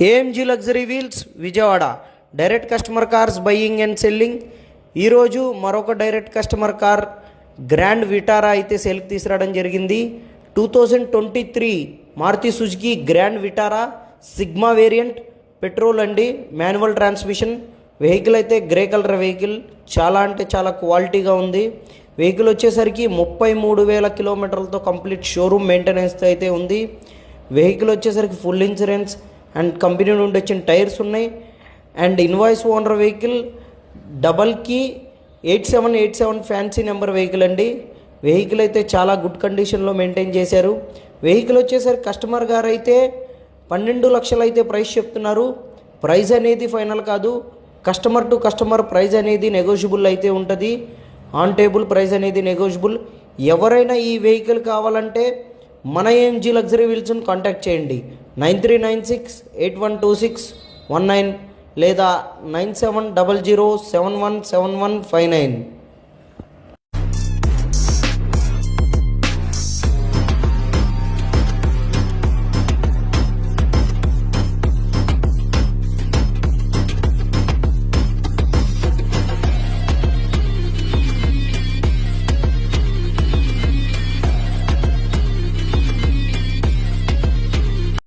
AMG luxury wheels Vijayawada direct customer cars buying and selling. ఈరోజు మరొక direct customer car Grand Vitara అయితే సేల్కి తీసుకురావడం జరిగింది. 2023 Maruti Suzuki Grand Vitara Sigma variant, petrol అండి, మాన్యువల్ ట్రాన్స్మిషన్. వెహికల్ అయితే గ్రే కలర్ వెహికల్, చాలా అంటే చాలా క్వాలిటీగా ఉంది. వెహికల్ వచ్చేసరికి 33,000 కిలోమీటర్లతో కంప్లీట్ షోరూమ్ మెయింటెనెన్స్ అయితే ఉంది. వెహికల్ వచ్చేసరికి ఫుల్ ఇన్సూరెన్స్ అండ్ కంపెనీ నుండి వచ్చిన టైర్స్ ఉన్నాయి. And invoice owner vehicle, double key 8787 fancy number vehicle అండి. వెహికల్ అయితే చాలా గుడ్ కండిషన్లో మెయింటైన్ చేశారు. వెహికల్ వచ్చేసరికి కస్టమర్ గారు అయితే 12 లక్షలు అయితే ప్రైస్ చెప్తున్నారు. ప్రైస్ అనేది ఫైనల్ కాదు, కస్టమర్ టు కస్టమర్ ప్రైస్ అనేది నెగోషియబుల్ అయితే ఉంటుంది. ఆన్ టేబుల్ ప్రైస్ అనేది నెగోషియబుల్. ఎవరైనా ఈ వెహికల్ కావాలంటే మన ఏఎంజీ లగ్జరీ వీల్స్ని కాంటాక్ట్ చేయండి. 9396812619 లేదా 9700717159.